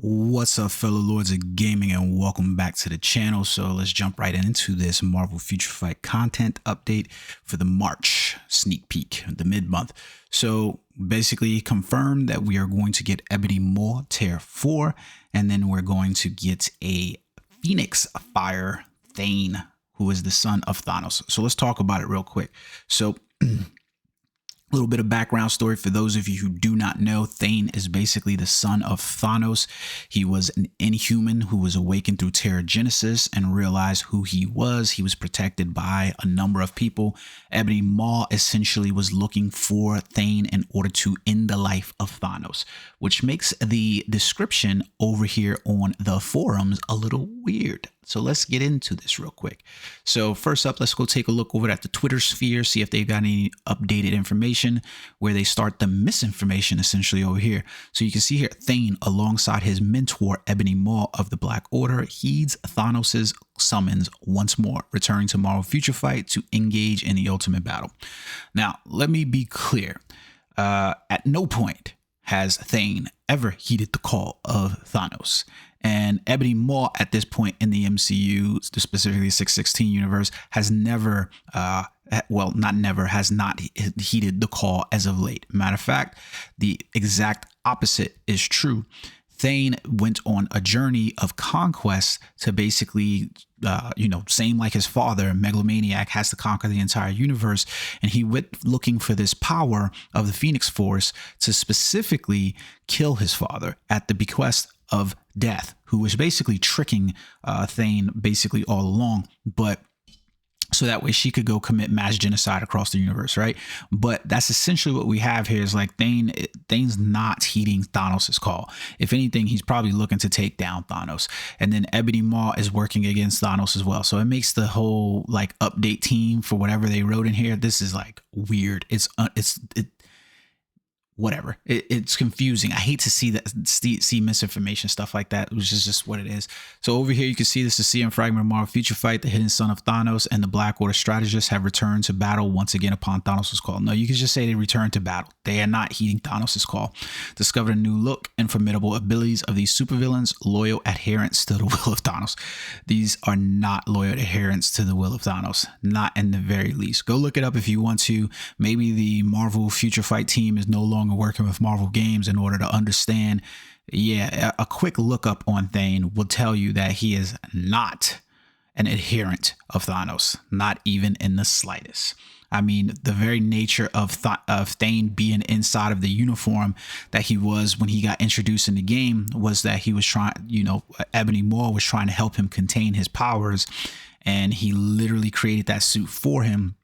What's up, fellow lords of gaming, and welcome back to the channel. So let's jump right into this Marvel Future Fight content update for the March sneak peek, the mid-month. So basically confirmed that we are going to get Ebony Maw Tier 4, and then we're going to get a Phoenix Fire Thane, who is the son of Thanos. So let's talk about it real quick. So a little bit of background story for those of you who do not know. Thane is basically the son of Thanos. He was an inhuman who was awakened through Terrigenesis and realized who he was. He was protected by a number of people. Ebony Maw essentially was looking for Thane in order to end the life of Thanos, which makes the description over here on the forums a little weird. So let's get into this real quick. So first up, let's go take a look over at the Twitter sphere, see if they've got any updated information where they start the misinformation essentially over here. So you can see here, Thane, alongside his mentor, Ebony Maw of the Black Order, heeds Thanos' summons once more, returning to Marvel Future Fight to engage in the ultimate battle. Now, let me be clear. At no point has Thane ever heeded the call of Thanos. And Ebony Maw at this point in the MCU, specifically 616 universe, has never, has not heeded the call as of late. Matter of fact, the exact opposite is true. Thane went on a journey of conquest to basically, same like his father, Megalomaniac, has to conquer the entire universe. And he went looking for this power of the Phoenix Force to specifically kill his father at the bequest of Death, who was basically tricking Thane basically all along, but so that way she could go commit mass genocide across the universe, right? But that's essentially what we have here is like Thane's not heeding Thanos' call. If anything, he's probably looking to take down Thanos. And then Ebony Maw is working against Thanos as well. So it makes the whole like update team for whatever they wrote in here, this is like weird. Whatever. It's confusing. I hate to see that, see misinformation, stuff like that, which is just what it is. So over here, you can see this is CM fragment of Marvel Future Fight. The hidden son of Thanos and the Black Order strategists have returned to battle once again upon Thanos' call. No, you can just say they returned to battle. They are not heeding Thanos' call. Discovered a new look and formidable abilities of these supervillains, loyal adherents to the will of Thanos. These are not loyal adherents to the will of Thanos, not in the very least. Go look it up if you want to. Maybe the Marvel Future Fight team is no longer working with Marvel Games in order to understand. Yeah, a quick look up on Thane will tell you that he is not an adherent of Thanos, not even in the slightest. I mean, the very nature of Thane being inside of the uniform that he was when he got introduced in the game was that he was trying, Ebony Maw was trying to help him contain his powers, and he literally created that suit for him.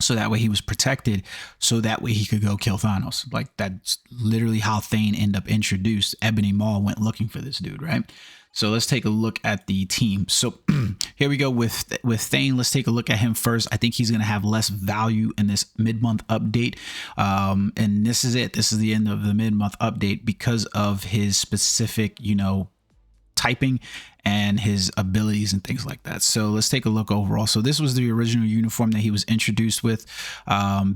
So that way he was protected, so that way he could go kill Thanos. Like, that's literally how Thane ended up introduced. Ebony Maw went looking for this dude, right? So let's take a look at the team. So here we go with Thane. Let's take a look at him first. I think he's going to have less value in this mid-month update. And this is it. This is the end of the mid-month update because of his specific, typing and his abilities and things like that. So let's take a look overall. So this was the original uniform that he was introduced with.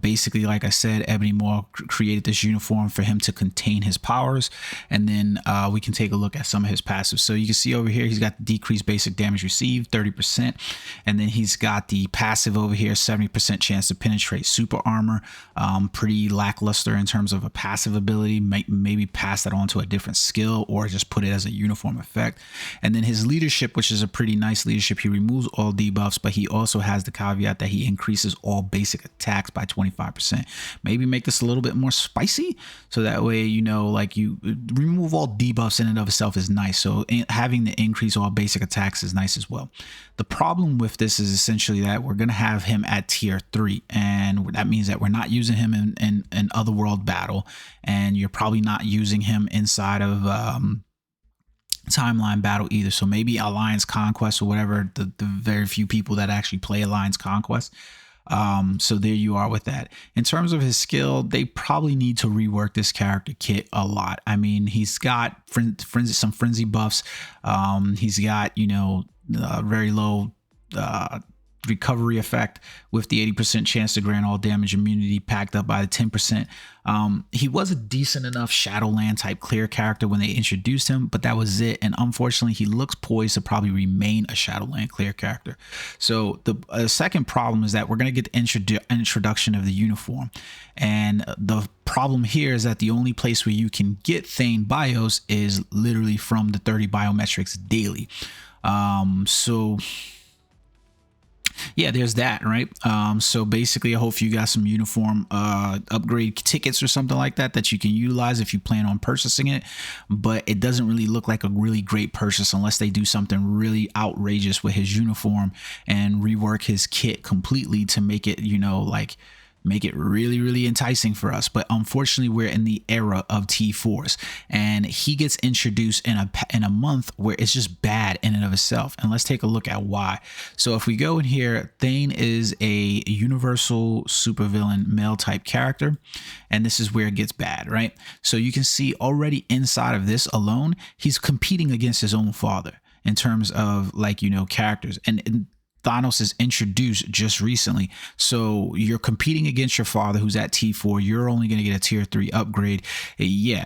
Basically, like I said, Ebony Maw created this uniform for him to contain his powers. And then we can take a look at some of his passives. So you can see over here, he's got the decreased basic damage received, 30%. And then he's got the passive over here, 70% chance to penetrate super armor. Pretty lackluster in terms of a passive ability. Maybe pass that on to a different skill or just put it as a uniform effect. And then his leadership, which is a pretty nice leadership, he removes all debuffs, but he also has the caveat that he increases all basic attacks by 25%. Maybe make this a little bit more spicy, so that way, like, you remove all debuffs in and of itself is nice. So having the increase all basic attacks is nice as well. The problem with this is essentially that we're going to have him at tier 3, and that means that we're not using him in Otherworld battle, and you're probably not using him inside of timeline battle either. So maybe Alliance Conquest or whatever, the very few people that actually play Alliance Conquest. So there you are with that. In terms of his skill, they probably need to rework this character kit a lot. I mean, he's got some frenzy buffs. He's got, very low recovery effect with the 80% chance to grant all damage immunity packed up by the 10%. He was a decent enough Shadowland type clear character when they introduced him, but that was it. And unfortunately, he looks poised to probably remain a Shadowland clear character. So the second problem is that we're going to get the introduction of the uniform. And the problem here is that the only place where you can get Thane bios is literally from the 30 biometrics daily. So yeah, there's that, right? So basically, I hope you got some uniform upgrade tickets or something like that you can utilize if you plan on purchasing it. But it doesn't really look like a really great purchase unless they do something really outrageous with his uniform and rework his kit completely to make it, you know, like make it really, really enticing for us. But unfortunately, we're in the era of T4s, and he gets introduced in a month where it's just bad in and of itself. And let's take a look at why. So if we go in here, Thane is a universal supervillain male type character, and this is where it gets bad, right? So you can see already inside of this alone, he's competing against his own father in terms of, like, you know, characters. And Thanos is introduced just recently, so you're competing against your father who's at T4. You're only going to get a tier 3 upgrade. Yeah,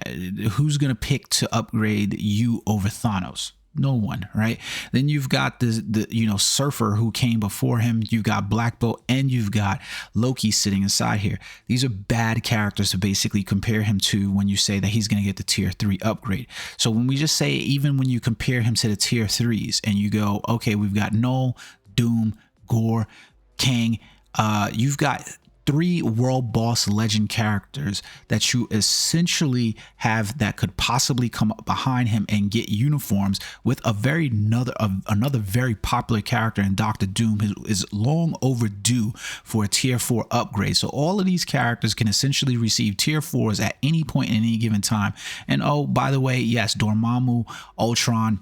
who's going to pick to upgrade you over Thanos? No one, right? Then you've got the you know, Surfer who came before him. You've got Black Bolt, and you've got Loki sitting inside here. These are bad characters to basically compare him to when you say that he's going to get the tier 3 upgrade. So when we just say, even when you compare him to the tier 3s and you go, okay, we've got Null, Doom, Gore, Kang, you've got 3 world boss legend characters that you essentially have that could possibly come up behind him and get uniforms with another very popular character in Doctor Doom, who is long overdue for a tier 4 upgrade. So all of these characters can essentially receive tier 4s at any point in any given time. And oh, by the way, yes, Dormammu, Ultron,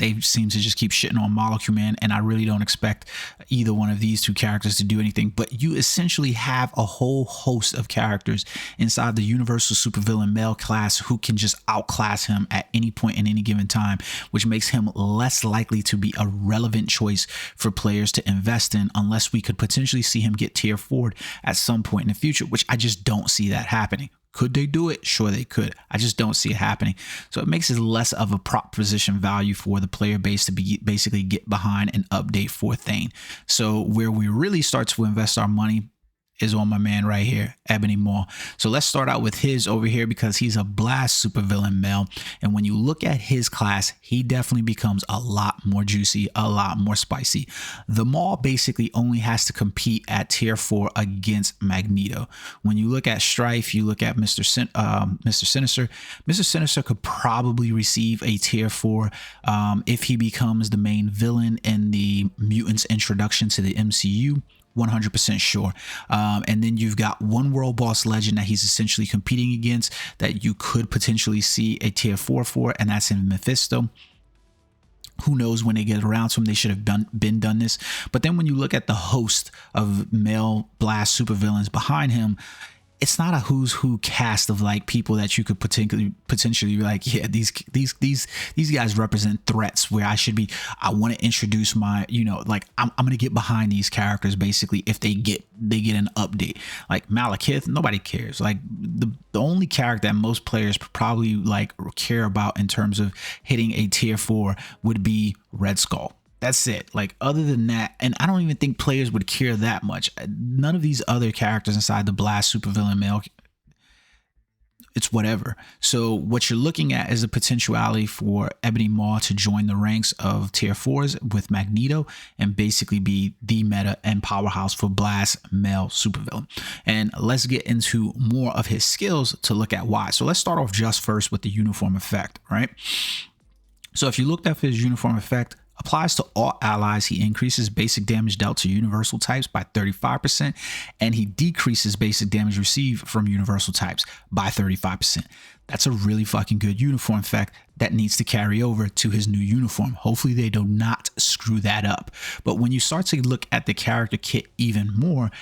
they seem to just keep shitting on Molecule Man, and I really don't expect either one of these two characters to do anything. But you essentially have a whole host of characters inside the Universal Supervillain male class who can just outclass him at any point in any given time, which makes him less likely to be a relevant choice for players to invest in, unless we could potentially see him get tier 4'd at some point in the future, which I just don't see that happening. Could they do it? Sure, they could. I just don't see it happening. So it makes it less of a proposition value for the player base to basically get behind and update for Thane. So where we really start to invest our money is on my man right here, Ebony Maw. So let's start out with his over here, because he's a blast supervillain male. And when you look at his class, he definitely becomes a lot more juicy, a lot more spicy. The Maw basically only has to compete at tier 4 against Magneto. When you look at Strife, you look at Mr. Sinister. Mr. Sinister could probably receive a tier 4 if he becomes the main villain in the Mutants introduction to the MCU. 100% sure. And then you've got one world boss legend that he's essentially competing against that you could potentially see a tier 4 for, and that's in Mephisto. Who knows when they get around to him? They should have been done this. But then when you look at the host of male blast supervillains behind him, it's not a who's who cast of like people that you could potentially be like, yeah, these guys represent threats where I want to introduce my, you know, like I'm gonna get behind these characters basically if they get an update. Like Malekith, nobody cares. Like the only character that most players probably like care about in terms of hitting a tier 4 would be Red Skull. That's it. Like, other than that, and I don't even think players would care that much. None of these other characters inside the blast supervillain male, it's whatever. So what you're looking at is a potentiality for Ebony Maw to join the ranks of tier 4s with Magneto and basically be the meta and powerhouse for blast male supervillain. And let's get into more of his skills to look at why. So let's start off just first with the uniform effect, right? So if you looked at his uniform effect, applies to all allies. He increases basic damage dealt to universal types by 35%, and he decreases basic damage received from universal types by 35%. That's a really fucking good uniform effect that needs to carry over to his new uniform. Hopefully they do not screw that up. But when you start to look at the character kit even more,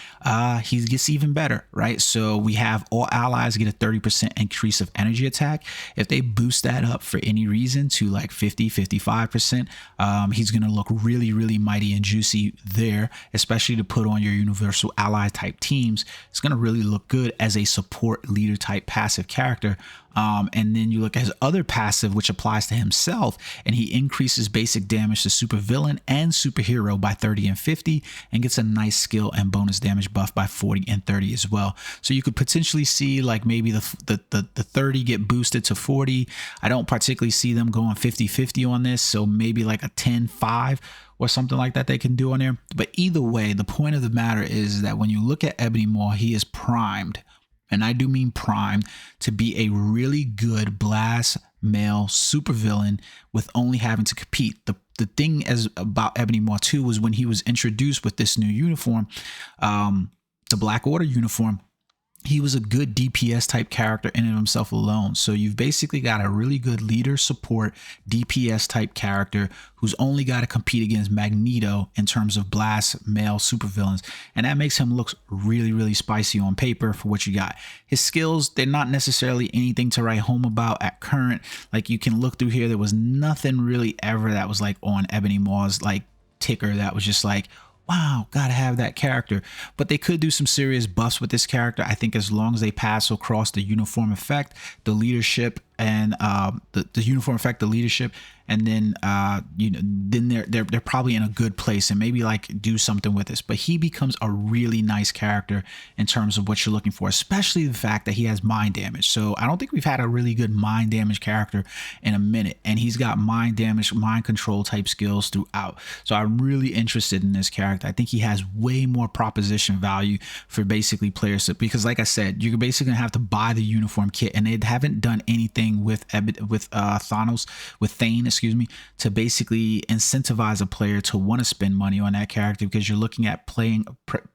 he gets even better, right? So we have all allies get a 30% increase of energy attack. If they boost that up for any reason to like 50, 55%, he's going to look really, really mighty and juicy there, especially to put on your universal ally type teams. It's going to really look good as a support leader type passive character. And then you look at his other passive, which applies to himself, and he increases basic damage to supervillain and superhero by 30 and 50, and gets a nice skill and bonus damage buff by 40 and 30 as well. So you could potentially see like maybe the 30 get boosted to 40. I don't particularly see them going 50-50 on this, so maybe like a 10-5 or something like that they can do on there. But either way, the point of the matter is that when you look at Ebony Maw, he is primed. And I do mean primed to be a really good blast male supervillain with only having to compete. The thing about Ebony Maw 2 was when he was introduced with this new uniform, the Black Order uniform, he was a good DPS type character in and of himself alone. So you've basically got a really good leader support DPS type character who's only got to compete against Magneto in terms of blast male supervillains. And that makes him look really, really spicy on paper for what you got. His skills, they're not necessarily anything to write home about at current. Like you can look through here, there was nothing really ever that was like on Ebony Maw's like ticker that was just like, wow, gotta have that character. But they could do some serious buffs with this character. I think as long as they pass across the uniform effect, the leadership, and the uniform effect, the leadership, and then then they're probably in a good place and maybe like do something with this. But he becomes a really nice character in terms of what you're looking for, especially the fact that he has mind damage. So I don't think we've had a really good mind damage character in a minute, and he's got mind damage, mind control type skills throughout. So I'm really interested in this character. I think he has way more proposition value for basically players because, like I said, you're basically gonna have to buy the uniform kit, and they haven't done anything with Thane, excuse me, to basically incentivize a player to want to spend money on that character, because you're looking at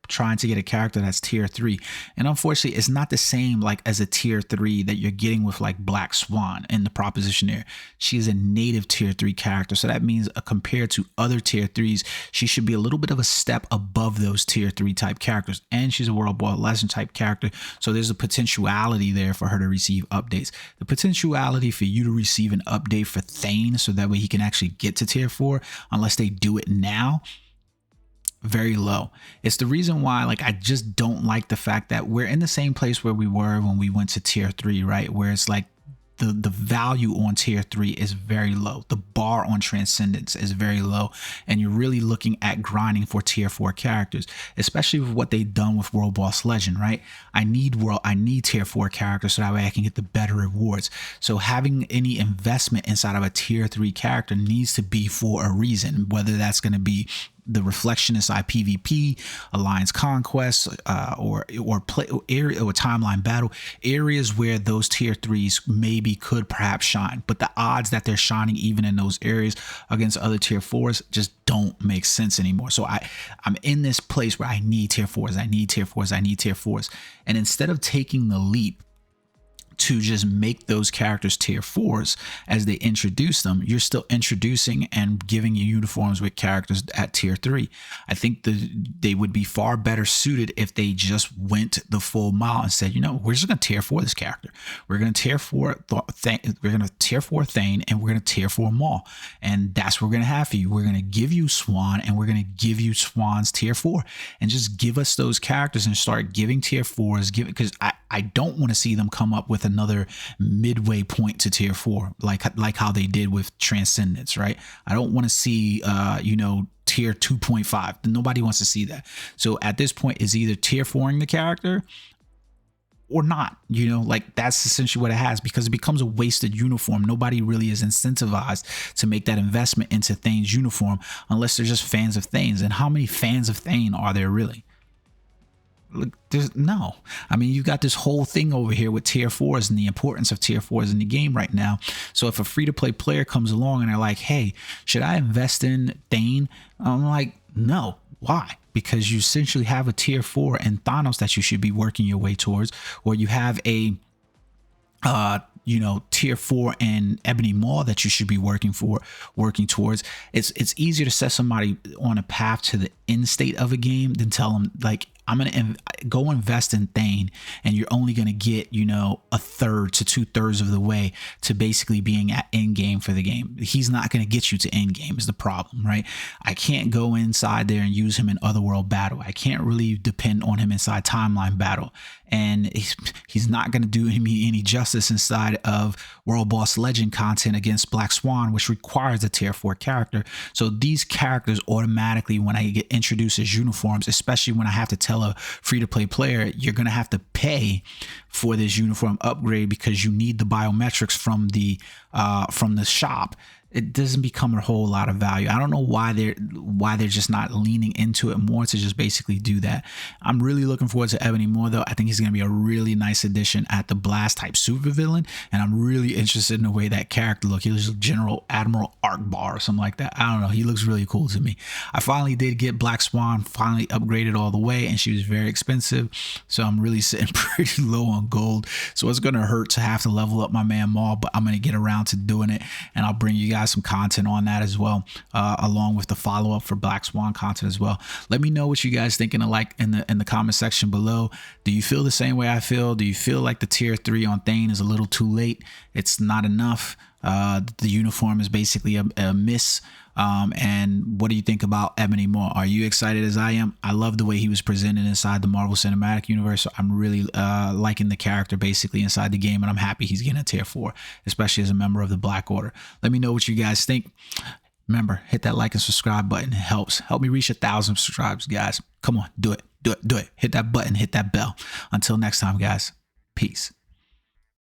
trying to get a character that's tier 3, and unfortunately it's not the same like as a tier 3 that you're getting with like Black Swan in the proposition there. She is a native tier 3 character, so that means compared to other tier 3s, she should be a little bit of a step above those tier 3 type characters, and she's a World War Legend type character, so there's a potentiality there for her to receive updates. The potentiality for you to receive an update for Thane so that way he can actually get to tier 4, unless they do it now, very low. It's the reason why like I just don't like the fact that we're in the same place where we were when we went to tier 3, right? Where it's like the value on tier 3 is very low. The bar on transcendence is very low, and you're really looking at grinding for tier 4 characters, especially with what they've done with World Boss Legend, right? I need tier 4 characters so that way I can get the better rewards. So having any investment inside of a tier 3 character needs to be for a reason, whether that's going to be the reflection inside PvP, Alliance Conquest, or area or timeline battle, areas where those tier 3s maybe could perhaps shine. But the odds that they're shining even in those areas against other tier 4s just don't make sense anymore. So I'm in this place where I need tier 4s, I need tier 4s, I need tier 4s. And instead of taking the leap to just make those characters tier 4s as they introduce them, you're still introducing and giving you uniforms with characters at tier 3. I think they would be far better suited if they just went the full mile and said, you know, we're just going to tier 4 this character. We're going to tier 4 Thane, and we're going to tier 4 Maw. And that's what we're going to have for you. We're going to give you Swan, and we're going to give you Swan's tier 4, and just give us those characters and start giving tier 4s, because I don't want to see them come up with another midway point to tier 4, like how they did with Transcendence, right? I don't want to see, tier 2.5. Nobody wants to see that. So at this point, it's either tier 4ing the character or not, like that's essentially what it has, because it becomes a wasted uniform. Nobody really is incentivized to make that investment into Thane's uniform unless they're just fans of Thane's. And how many fans of Thane are there really? Look, no. I mean, you've got this whole thing over here with tier 4s and the importance of tier 4s in the game right now. So if a free-to-play player comes along and they're like, hey, should I invest in Thane? I'm like, no. Why? Because you essentially have a tier 4 and Thanos that you should be working your way towards, or you have a you know, tier 4 and Ebony Maw that you should be working towards. It's easier to set somebody on a path to the end state of a game than tell them, like, I'm going to go invest in Thane, and you're only going to get, you know, 1/3 to 2/3 of the way to basically being at end game for the game. He's not going to get you to end game is the problem, right? I can't go inside there and use him in Otherworld battle. I can't really depend on him inside timeline battle. And he's not going to do any justice inside of World Boss Legend content against Black Swan, which requires a tier 4 character. So these characters automatically, when I get introduced as uniforms, especially when I have to tell a free-to-play player, you're going to have to pay for this uniform upgrade because you need the biometrics from the shop. It doesn't become a whole lot of value. I don't know why they're just not leaning into it more to just basically do that. I'm really looking forward to Ebony Maw, though. I think he's going to be a really nice addition at the blast type supervillain, and I'm really interested in the way that character looks. He looks like General Admiral Arkbar or something like that. I don't know. He looks really cool to me. I finally did get Black Swan finally upgraded all the way, and she was very expensive, so I'm really sitting pretty low on gold. So it's going to hurt to have to level up my man Maw, but I'm going to get around to doing it, and I'll bring you guys some content on that as well, along with the follow-up for Black Swan content as well. Let me know what you guys think in the comment section below. Do you feel the same way I feel? Do you feel like the tier 3 on Thane is a little too late? It's not enough. The uniform is basically a miss. And what do you think about Ebony Maw? Are you excited as I am? I love the way he was presented inside the Marvel Cinematic Universe. So I'm really liking the character basically inside the game, and I'm happy he's getting a tier 4, especially as a member of the Black Order. Let me know what you guys think. Remember, hit that like and subscribe button. It helps. Help me reach 1,000 subscribers, guys. Come on, do it. Hit that button, hit that bell. Until next time, guys. Peace.